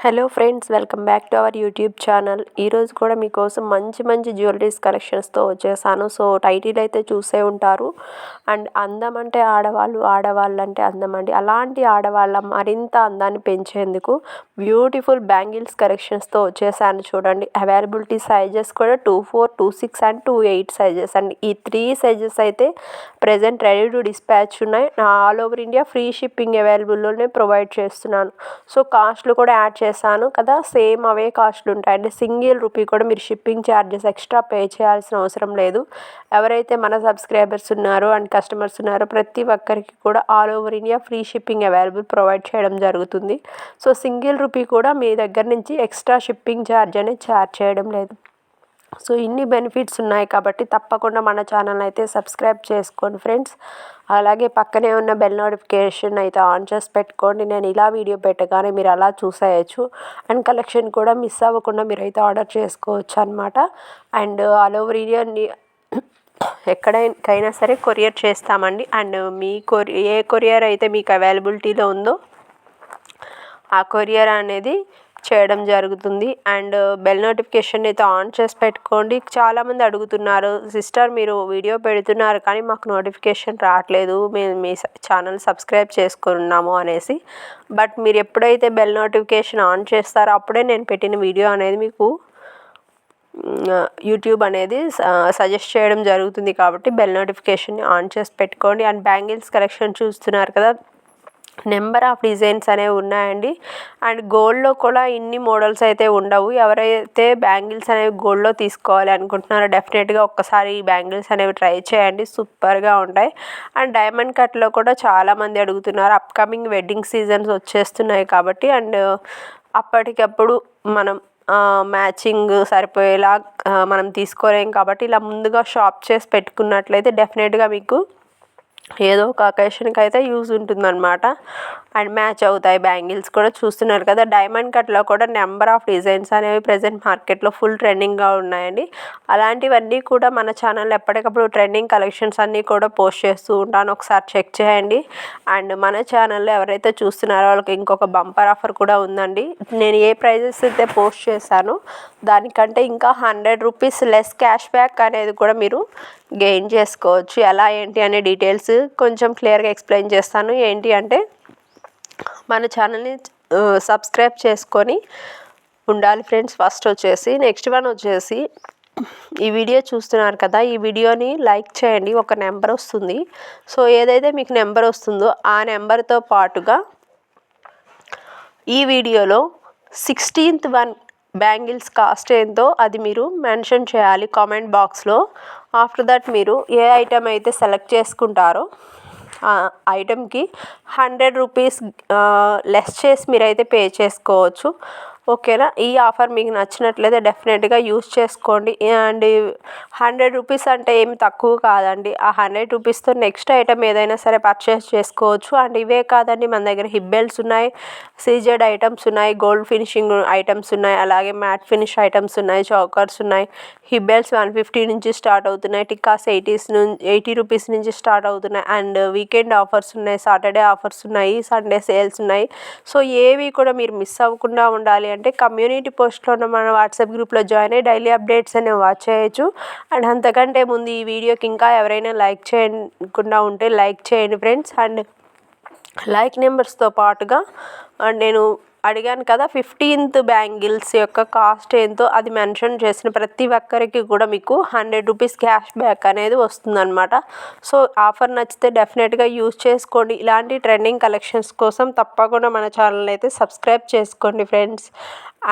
Hello friends, welcome back to our YouTube channel. ఈరోజు కూడా మీకోసం మంచి మంచి జ్యువెలరీస్ కలెక్షన్స్తో వచ్చేసాను. సో టైటిల్ అయితే చూసే ఉంటారు. అండ్ అందం అంటే ఆడవాళ్ళు అంటే అందం అండి. అలాంటి ఆడవాళ్ళ మరింత అందాన్ని పెంచేందుకు బ్యూటిఫుల్ బ్యాంగిల్స్ కలెక్షన్స్తో వచ్చేసాను. చూడండి, అవైలబిలిటీ సైజెస్ కూడా 24, 26 అండ్ 28 సైజెస్ అండి. ఈ 3 సైజెస్ అయితే ప్రజెంట్ రెడీ టు డిస్పాచ్ ఉన్నాయి. All over India free shipping అవైలబుల్లోనే ప్రొవైడ్ చేస్తున్నాను. సో కాస్ట్లు కూడా యాడ్ చేశాను కదా, సేమ్ అవే కాస్ట్లు ఉంటాయండి. సింగిల్ రూపీ కూడా మీరు షిప్పింగ్ ఛార్జెస్ ఎక్స్ట్రా పే చేయాల్సిన అవసరం లేదు. ఎవరైతే మన సబ్స్క్రైబర్స్ ఉన్నారో అండ్ కస్టమర్స్ ఉన్నారో ప్రతి ఒక్కరికి కూడా all over India free shipping available provide చేయడం జరుగుతుంది. సో సింగిల్ రూపీ కూడా మీ దగ్గర నుంచి ఎక్స్ట్రా షిప్పింగ్ ఛార్జ్ అనేది ఛార్జ్ చేయడం లేదు. సో ఇన్ని బెనిఫిట్స్ ఉన్నాయి కాబట్టి తప్పకుండా మన ఛానల్ అయితే సబ్స్క్రైబ్ చేసుకోండి ఫ్రెండ్స్. అలాగే పక్కనే ఉన్న బెల్ నోటిఫికేషన్ అయితే ఆన్ చేసి పెట్టుకోండి. నేను ఇలా వీడియో పెట్టగానే మీరు అలా చూసేయచ్చు. అండ్ కలెక్షన్ కూడా మిస్ అవ్వకుండా మీరు అయితే ఆర్డర్ చేసుకోవచ్చు అనమాట. అండ్ ఆల్ ఓవర్ ఇండియాని ఎక్కడికైనా సరే కొరియర్ చేస్తామండి. అండ్ మీ ఏ కొరియర్ అయితే మీకు అవైలబిలిటీలో ఉందో ఆ కొరియర్ అనేది చేయడం జరుగుతుంది. అండ్ బెల్ నోటిఫికేషన్ అయితే ఆన్ చేసి పెట్టుకోండి. చాలామంది అడుగుతున్నారు, సిస్టర్ మీరు వీడియో పెడుతున్నారు కానీ మాకు నోటిఫికేషన్ రావట్లేదు, మేము మీ ఛానల్ సబ్స్క్రైబ్ చేసుకున్నాము అనేసి. బట్ మీరు ఎప్పుడైతే బెల్ నోటిఫికేషన్ ఆన్ చేస్తారో అప్పుడే నేను పెట్టిన వీడియో అనేది మీకు యూట్యూబ్ అనేది సజెస్ట్ చేయడం జరుగుతుంది. కాబట్టి బెల్ నోటిఫికేషన్ని ఆన్ చేసి పెట్టుకోండి. అండ్ బ్యాంగిల్స్ కలెక్షన్ చూస్తున్నారు కదా, నెంబర్ ఆఫ్ డిజైన్స్ అనేవి ఉన్నాయండి. అండ్ గోల్డ్లో కూడా ఇన్ని మోడల్స్ అయితే ఉండవు. ఎవరైతే బ్యాంగిల్స్ అనేవి గోల్డ్లో తీసుకోవాలి అనుకుంటున్నారో డెఫినెట్గా ఒక్కసారి ఈ బ్యాంగిల్స్ అనేవి ట్రై చేయండి, సూపర్గా ఉంటాయి. అండ్ డైమండ్ కట్లో కూడా చాలామంది అడుగుతున్నారు. అప్కమింగ్ వెడ్డింగ్ సీజన్స్ వచ్చేస్తున్నాయి కాబట్టి అండ్ అప్పటికప్పుడు మనం మ్యాచింగ్ సరిపోయేలా మనం తీసుకోలేం కాబట్టి ఇలా ముందుగా షాప్ చేసి పెట్టుకున్నట్లయితే డెఫినెట్గా మీకు ఏదో ఒక అకేషన్కి అయితే యూజ్ ఉంటుందన్నమాట. అండ్ మ్యాచ్ అవుతాయి. బ్యాంగిల్స్ కూడా చూస్తున్నారు కదా, డైమండ్ కట్లో కూడా నెంబర్ ఆఫ్ డిజైన్స్ అనేవి ప్రజెంట్ మార్కెట్లో ఫుల్ ట్రెండింగ్గా ఉన్నాయండి. అలాంటివన్నీ కూడా మన ఛానల్లో ఎప్పటికప్పుడు ట్రెండింగ్ కలెక్షన్స్ అన్నీ కూడా పోస్ట్ చేస్తూ ఉంటాను, ఒకసారి చెక్ చేయండి. అండ్ మన ఛానల్లో ఎవరైతే చూస్తున్నారో వాళ్ళకి ఇంకొక బంపర్ ఆఫర్ కూడా ఉందండి. నేను ఏ ప్రైజెస్ అయితే పోస్ట్ చేశానో దానికంటే ఇంకా 100 రూపీస్ లెస్ క్యాష్ బ్యాక్ అనేది కూడా మీరు గెయిన్ చేసుకోవచ్చు. ఎలా ఏంటి అనే డీటెయిల్స్ కొంచెం క్లియర్గా ఎక్స్ప్లెయిన్ చేస్తాను. ఏంటి అంటే మన ఛానల్ని సబ్స్క్రైబ్ చేసుకొని ఉండాలి ఫ్రెండ్స్. ఫస్ట్ వచ్చేసి నెక్స్ట్ వన్ వచ్చేసి ఈ వీడియో చూస్తున్నారు కదా, ఈ వీడియోని లైక్ చేయండి. ఒక నెంబర్ వస్తుంది. సో ఏదైతే మీకు నెంబర్ వస్తుందో ఆ నెంబర్తో పాటుగా ఈ వీడియోలో 16th వన్ బ్యాంగిల్స్ కాస్ట్ ఏందో అది మీరు మెన్షన్ చేయాలి కామెంట్ బాక్స్లో. ఆఫ్టర్ దట్ మీరు ఏ ఐటెం అయితే సెలెక్ట్ చేసుకుంటారో ఆ ఐటెంకి 100 రూపీస్ లెస్ చేసి మీరైతే పే చేసుకోవచ్చు. ఓకేనా, ఈ ఆఫర్ మీకు నచ్చినట్లయితే డెఫినెట్గా యూస్ చేసుకోండి. అండ్ 100 రూపీస్ అంటే ఏమి తక్కువ కాదండి. ఆ 100 రూపీస్తో నెక్స్ట్ ఐటెం ఏదైనా సరే పర్చేస్ చేసుకోవచ్చు. అండ్ ఇవే కాదండి, మన దగ్గర హిప్ బెల్ట్స్ ఉన్నాయి, సీజెడ్ ఐటమ్స్ ఉన్నాయి, గోల్డ్ ఫినిషింగ్ ఐటమ్స్ ఉన్నాయి, అలాగే మ్యాట్ ఫినిష్ ఐటమ్స్ ఉన్నాయి, చౌకర్స్ ఉన్నాయి. హిప్ బెల్ట్స్ 150 నుంచి స్టార్ట్ అవుతున్నాయి, టిక్కాస్ 80 రూపీస్ నుంచి స్టార్ట్ అవుతున్నాయి. అండ్ వీకెండ్ ఆఫర్స్ ఉన్నాయి, సాటర్డే ఆఫర్స్ ఉన్నాయి, సండే సేల్స్ ఉన్నాయి. సో ఏవి కూడా మీరు మిస్ అవ్వకుండా ఉండాలి అంటే కమ్యూనిటీ పోస్ట్లో ఉన్న మన వాట్సాప్ గ్రూప్లో జాయిన్ అయ్యి డైలీ అప్డేట్స్ అనేవి వాచ్ చేయొచ్చు. అండ్ అంతకంటే ముందు ఈ వీడియోకి ఇంకా ఎవరైనా లైక్ చేయకుండా ఉంటే లైక్ చేయండి ఫ్రెండ్స్. అండ్ లైక్ నెంబర్స్తో పాటుగా నేను అడిగాను కదా 15th బ్యాంగిల్స్ యొక్క కాస్ట్ ఏంతో అది మెన్షన్ చేసిన ప్రతి ఒక్కరికి కూడా మీకు 100 రూపీస్ క్యాష్ బ్యాక్ అనేది వస్తుందన్నమాట. సో ఆఫర్ నచ్చితే డెఫినెట్గా యూజ్ చేసుకోండి. ఇలాంటి ట్రెండింగ్ కలెక్షన్స్ కోసం తప్పకుండా మన ఛానల్ అయితే సబ్స్క్రైబ్ చేసుకోండి ఫ్రెండ్స్.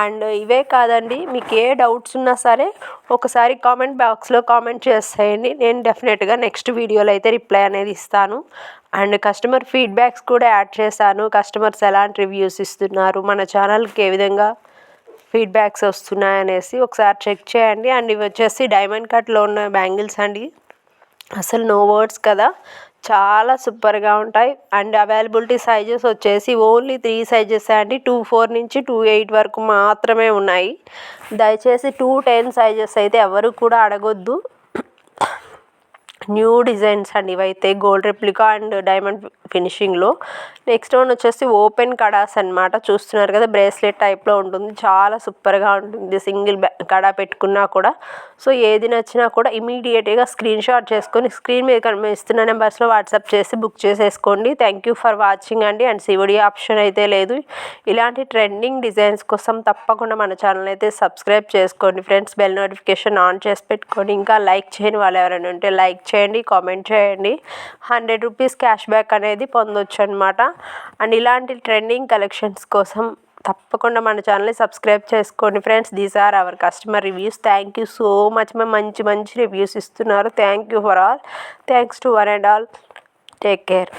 అండ్ ఇవే కాదండి, మీకు ఏ డౌట్స్ ఉన్నా సరే ఒకసారి కామెంట్ బాక్స్లో కామెంట్ చేసేయండి. నేను డెఫినెట్గా నెక్స్ట్ వీడియోలో అయితే రిప్లై అనేది ఇస్తాను. అండ్ కస్టమర్ ఫీడ్బ్యాక్స్ కూడా యాడ్ చేశాను. కస్టమర్స్ ఎలాంటి రివ్యూస్ ఇస్తున్నారు, మన ఛానల్కి ఏ విధంగా ఫీడ్బ్యాక్స్ వస్తున్నాయనేసి ఒకసారి చెక్ చేయండి. అండ్ ఇవి వచ్చేసి డైమండ్ కట్లో ఉన్న బ్యాంగిల్స్ అండి, అసలు నో వర్డ్స్ కదా, చాలా సూపర్గా ఉంటాయి. అండ్ అవైలబిలిటీ సైజెస్ వచ్చేసి ఓన్లీ 3 సైజెస్ అండి. 24 నుంచి 28 వరకు మాత్రమే ఉన్నాయి. దయచేసి 210 సైజెస్ అయితే ఎవరు కూడా అడగొద్దు. న్యూ డిజైన్స్ అండి ఇవైతే గోల్డ్ రెప్లికా అండ్ డైమండ్ ఫినిషింగ్లో. నెక్స్ట్ వన్ వచ్చేసి ఓపెన్ కడాస్ అనమాట. చూస్తున్నారు కదా, బ్రేస్లెట్ టైప్లో ఉంటుంది, చాలా సూపర్గా ఉంటుంది. సింగిల్ కడా పెట్టుకున్నా కూడా. సో ఏది నచ్చినా కూడా ఇమీడియట్గా స్క్రీన్ షాట్ చేసుకొని స్క్రీన్ మీద కనిపిస్తున్న నెంబర్స్లో వాట్సాప్ చేసి బుక్ చేసేసుకోండి. థ్యాంక్ యూ ఫర్ వాచింగ్ అండి. అండ్ సివిడి ఆప్షన్ అయితే లేదు. ఇలాంటి ట్రెండింగ్ డిజైన్స్ కోసం తప్పకుండా మన ఛానల్ అయితే సబ్స్క్రైబ్ చేసుకోండి ఫ్రెండ్స్. బెల్ నోటిఫికేషన్ ఆన్ చేసి పెట్టుకోండి. ఇంకా లైక్ చేయని వాళ్ళు ఎవరైనా ఉంటే లైక్ చేయండి, కామెంట్ చేయండి. 100 రూపీస్ క్యాష్ బ్యాక్ అనేది పొందొచ్చు అనమాట. అండ్ ఇలాంటి ట్రెండింగ్ కలెక్షన్స్ కోసం తప్పకుండా మన ఛానల్ని సబ్స్క్రైబ్ చేసుకోండి friends. These are our customer reviews. Thank you so much. మేము మంచి మంచి రివ్యూస్ ఇస్తున్నారు. Thank you for all. Thanks to one and all. Take care.